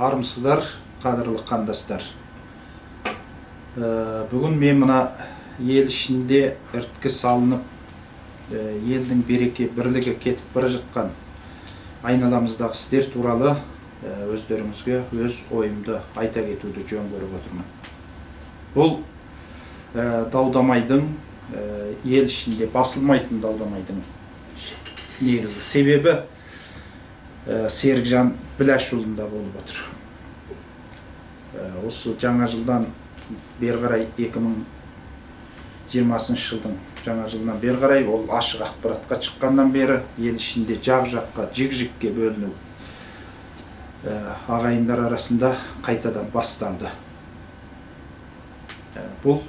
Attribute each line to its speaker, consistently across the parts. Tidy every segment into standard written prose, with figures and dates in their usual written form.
Speaker 1: Армысыздар, қадірлі қандастар. Бүгін мен мына ел ішінде ірткі салынып, елдің береке бірлігі кетіп бара жатқан айналамыздағы істер туралы өздеріңізге өз ойымды айта кетуді жөн көріп отырмын. Бұл дау-дамайдың, ел ішінде басылмайтын дау-дамайдың негізгі себебі Серікжан Біләшұлында болып отыр. Осы жаңа жылдан бері қарай, 2020 жылдың жаңа жылдан бері қарай, ол ашық ақпаратқа шыққаннан бері ел ішінде жақ-жаққа, жік-жікке бөліну ағайындар арасында қайтадан басталды. Бұл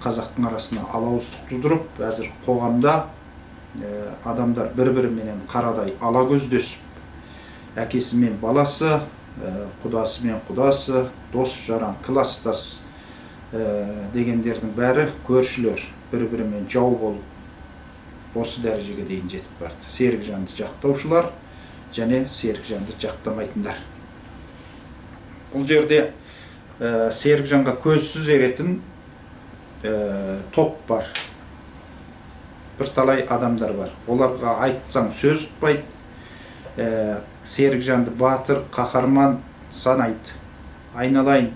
Speaker 1: қазақтың арасына алауыздық тудырып, әзір қоғамда адамдар бір-біріменен қарадай ала көздесіп, әкесі мен баласы, құдасы мен құдасы, дос-жаран, кластас дегендердің бәрі көршілер, бір-бірімен жау болып, осы дәрежеге дейін жетіп барды. Серікжанды жақтаушылар және Серікжанды жақтамайтындар. Бұл жерде Серікжанға көзсіз еретін топ бар. Бірталай адамдар бар. Оларға айтсаң сөз ұқпайды. Серікжанды батыр, қаһарман санайды. Айналайын,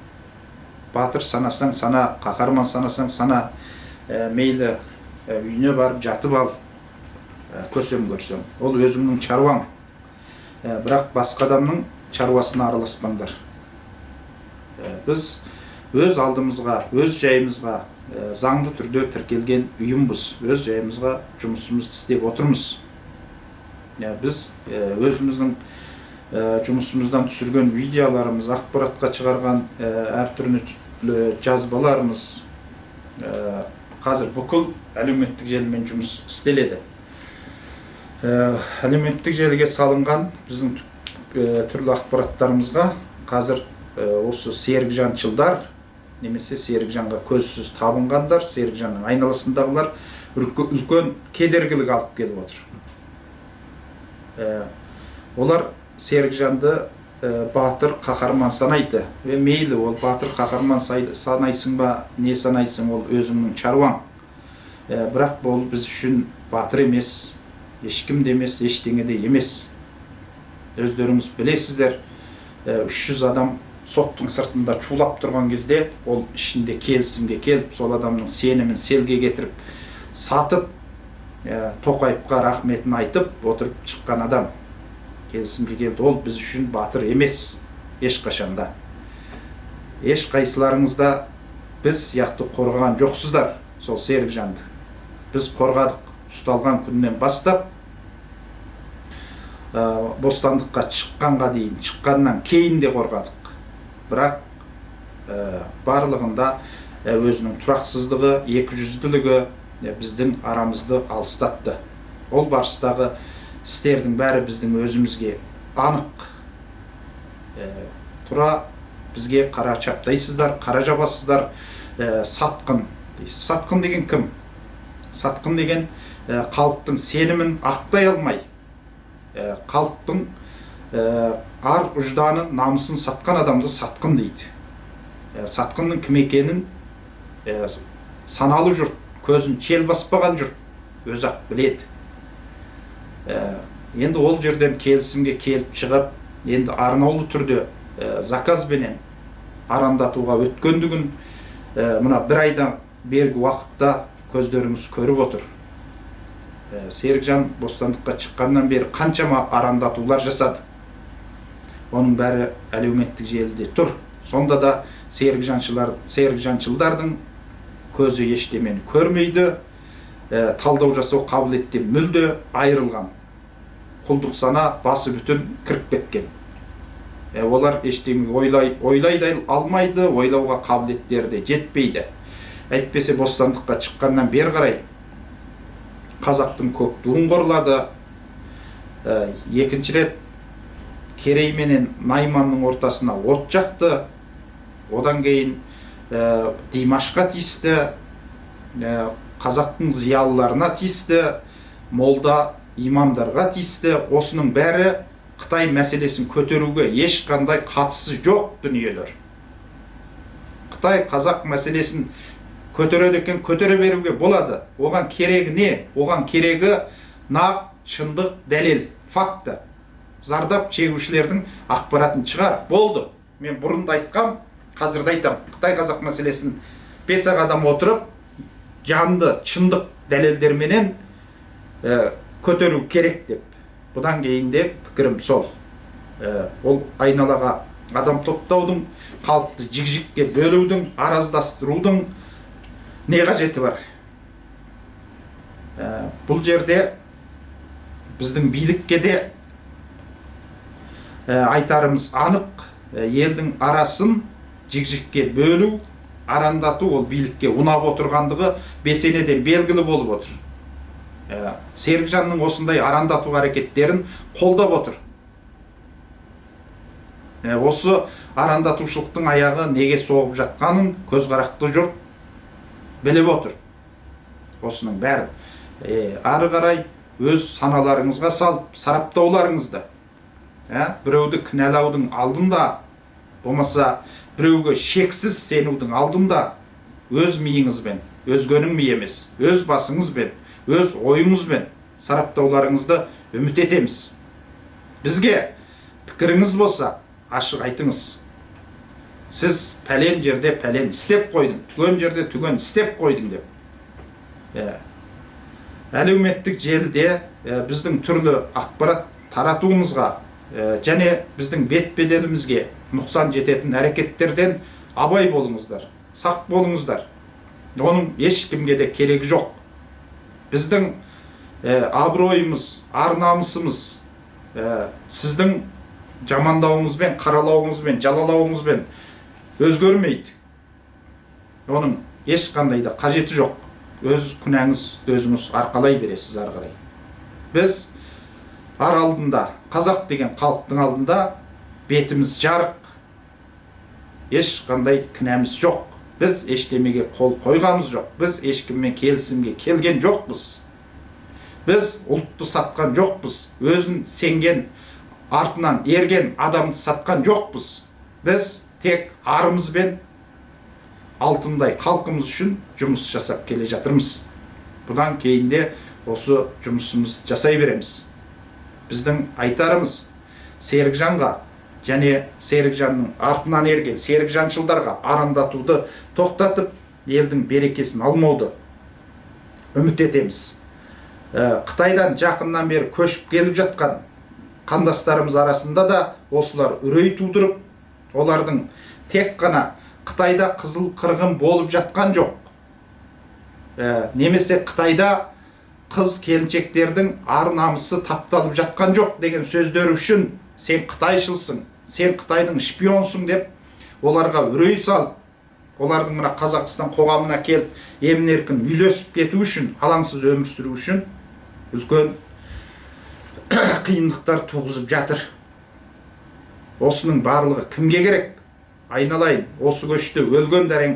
Speaker 1: батыр санасаң сана, қаһарман санасаң сана, мейлі үйіне барып жатып ал, көсем көрсең. Ол өзіңнің шаруаң. Бірақ басқа адамның шаруасына араласпаңдар. Біз өз алдымызға, өз жайымызға заңды түрде тіркелген үйімбіз. Өз жайымызға жұмысымызды істеп отырмыз. Біз өзіміздің жұмысымыздан түсірген видеоларымыз, ақпаратқа шығарған әртүрлі жазбаларымыз қазір бүкіл әлеуметтік желімен жұмыс істеледі. Әлеуметтік желіге салынған біздің түрлі ақпараттарымызға қазір осы Серікжаншылдар, немесе Серікжанға көзсіз табынғандар, Серікжанның айналасындағылар үлкен кедергілік алып келіп отыр. Олар Серікжанды батыр, қаһарман санайды. Мейлі, ол батыр, қаһарман санайсың ба, не санайсың, ол өзіңнің шаруаң. Бірақ бұл біз үшін батыр емес, ешкім де емес, ештеңе де емес. Өздеріңіз білесіздер, 300 адам соттың сыртында чулап тұрған кезде, ол ішінде келісімге келіп, сол адамның сенімін селге кетіріп, сатып, Тоқаевқа рахметін айтып отырып шыққан адам келісімге келді. Ол біз үшін батыр емес, ешқашанда. Ешқайсыларыңызда біз сияқты қорғаған жоқсыздар, сол Серікжанды. Біз қорғадық, ұсталған күннен бастап, бостандыққа шыққанға дейін, шыққаннан кейін де қорғадық. Бірақ барлығында өзінің тұрақсыздығы, екіжүзділігі біздің арамызды алыстатты. Ол барыстағы істердің бәрі біздің өзімізге анық. Тұра бізге қара чаптайсыздар, қара жабасыздар, сатқын. Сатқын деген кім? Сатқын деген халықтың сенімін ақтай алмай, халықтың ар ұжданын, намысын сатқан адамды сатқын дейді. Сатқынның кім екенін саналы жұрт, көзін чел баспаған жұрт өз-ақ біледі. Енді ол жерден келісімге келіп шығып, енді арнаулы түрде заказбенен арандатуға өткендігін мына бір айдан бергі уақытта көздеріңіз көріп отыр. Серікжан бостандыққа шыққаннан бері қаншама арандатулар жасады. Оның бәрі әлеуметтік желіде тұр. Сонда да Серікжаншылдардың көзі ештемені көрмейді, талдау жасау қабілеттен мүлде айырылған. Құлдық сана басы бүтін кіріп кеткен. Олар ештеңе ойлай алмайды, ойлауға қабілеттері де жетпейді. Әйтпесе бостандыққа шыққаннан бері қарай қазақтың көк туын қорлады. Екінші рет Керей менен Найманның ортасына от жақты. Одан кейін Димашқа тиісті, қазақтың зиялыларына тиісті, молда имамдарға тиісті. Осының бәрі Қытай мәселесін көтеруге ешқандай қатысы жоқ дүниелер. Қытай қазақ мәселесін көтереді екен, көтере беруге болады. Оған керегі не? Оған керегі нақ, шындық, дәлел, факты. Зардап шегушілердің ақпаратын шығар. Болды. Мен бұрында айтқам, қазірде айтам. Қытай қазақ мәселесін 5 адам отырып, жанды, шындық дәлелдерменен көтеру керек деп. Бұдан кейін де пікірім сол. Ол айналаға адам топтаудың, халықты жік-жікке бөлудің, араздастырудың не қажеті бар? Бұл жерде біздің билікке де айтарымыз анық, елдің арасын жік-жікке бөлу, арандату ол билікке ұнап отырғандығы бесенеден белгілі болып отыр. Серікжанның осындай арандату әрекеттерін қолдап отыр. Осы арандатушылықтың аяғы неге соғып жатқанын көзқарақты жұрт біліп отыр. Осының бәрі. Ары қарай өз саналарыңызға салып, сараптауларыңызды. Біреуді кінәлаудың алдында, болмаса біреуге шексіз сенудің алдында өз миыңызбен, өзгенің миы емес, өз басыңызбен, өз ойыңызбен сараптауларыңызды үміт етеміз. Бізге пікіріңіз болса, ашық айтыңыз. Сіз пәлен жерде пәлен істеп қойдың, түген жерде түген істеп қойдың деп. Әлеуметтік желіде біздің түрлі ақпарат таратуымызға және біздің бет-беделімізге нұқсан жететін әрекеттерден абай болыңыздар, сақ болыңыздар. Оның ешкімге де керегі жоқ. Біздің абыройымыз, ар-намысымыз сіздің жамандауыңызбен, қаралауыңызбен, жалалауыңызбен өзгермейді. Оның ешқандай да қажеті жоқ. Өз күнәңіз өзіңіз арқалай бересіз ары қарай. Біз ар алдында, қазақ деген халықтың алдында бетіміз жарық. Ешқандай күнәміз жоқ. Біз ештемеге қол қойғанымыз жоқ. Біз ешкіммен келісімге келген жоқпыз. Біз ұлтты сатқан жоқпыз. Өзін сенген, артынан ерген адамды сатқан жоқпыз. Біз тек арымызбен алтындай халқымыз үшін жұмыс жасап келе жатырмыз. Бұдан кейін де осы жұмысымыз жасай береміз. Біздің айтарымыз Серікжанға және Серікжанның артынан ерген Серікжаншылдарға арандатуды тоқтатып, елдің берекесін алмауды үміт етеміз. Қытайдан жақыннан бері көшіп келіп жатқан қандастарымыз арасында да осылар үрей тудырып, олардың тек қана Қытайда қызыл қырғын болып жатқан жоқ. Немесе Қытайда қыз келіншектердің ар-намысы тапталып жатқан жоқ деген сөздер үшін сен қытайшылсың, сен Қытайдың шпионсың деп оларға үрей салып, олардың мына Қазақстан қоғамына келіп емін-еркін үйлесіп кету үшін, алаңсыз өмір сүру үшін үлкен қиындықтар туғызып жатыр. Осының барлығы кімге керек? Айналайын, осы көшті өлген дәрең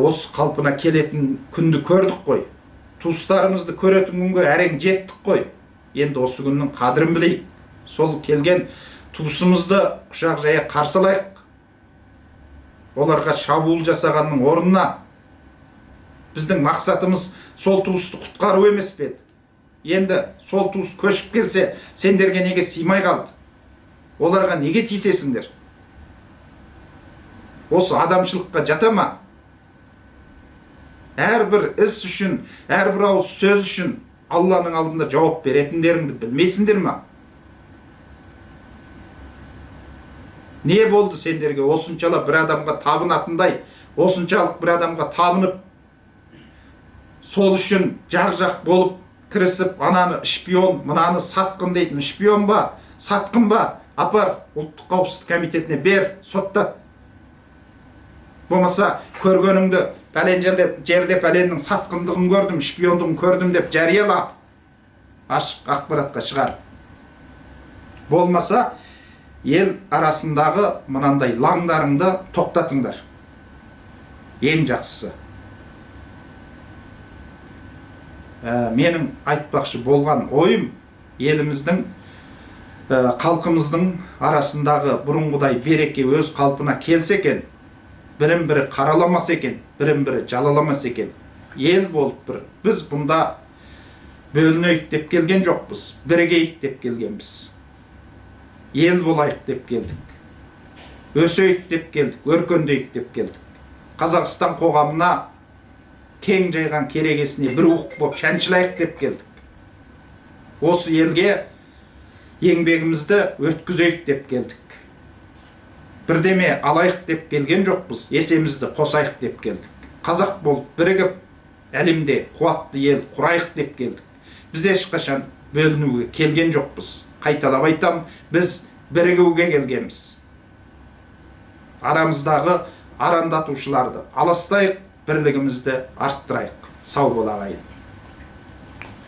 Speaker 1: осы қалпына келетін күнді көрдік қой. Туыстарымызды көретін күнге әрең жеттік қой. Енді осы күннің қадірін білейік. Сол келген туысымызды құшақ жая қарсы алайық. Оларға шабуыл жасағанның орнына біздің мақсатымыз сол туысты құтқару емес пе еді? Енді сол туыс көшіп келсе, сендерге неге сыймай қалды? Оларға неге тиісесіңдер? Осы адамшылыққа жата ма? Әрбір іс үшін, әрбір ауыз сөз үшін Алланың алдында жауап беретіндеріңді білмейсіңдер ма? Не болды сендерге осыншалық бір адамға табынатындай, осыншалық бір адамға табынып, сол үшін жақ-жақ болып кірісіп, ананы шпион, мынаны сатқын дейтін шпион ба, сатқын ба? Апар, ұлттық қауіпсіздік комитетіне бер, соттат. Болмаса көргеніңді пәлен жерде пәленнің сатқындығын көрдім, шпиондығын көрдім деп жарияла, ашық ақпаратқа шығар. Болмаса ел арасындағы мынандай лаңдарыңды тоқтатыңдар. Ең жақсысы. Менің айтпақшы болған ойым, еліміздің халқымыздың арасындағы бұрынғыдай береке өз қалпына келсе екен, бірін бірі қараламас екен, бірін бірі жалаламас екен, ел болып біз бұнда бөлінейік деп келген жоқпыз, бірігейік деп келгенбіз. Ел болайық деп келдік, өсейік деп келдік, өркендейік деп келдік. Қазақстан қоғамына кең жайған керегесіне бір уық боп шаншылайық деп келдік. Осы елге еңбегімізді өткізейік деп келдік. Бірдеме алайық деп келген жоқпыз, есемізді қосайық деп келдік. Қазақ болып бірігіп, әлемде қуатты ел құрайық деп келдік. Біз ешқашан бөлінуге келген жоқпыз. Қайталап айтам, біз бірігуге келгенбіз. Арамыздағы арандатушыларды аластайық, бірлігімізді арттырайық. Сау бол ағайын.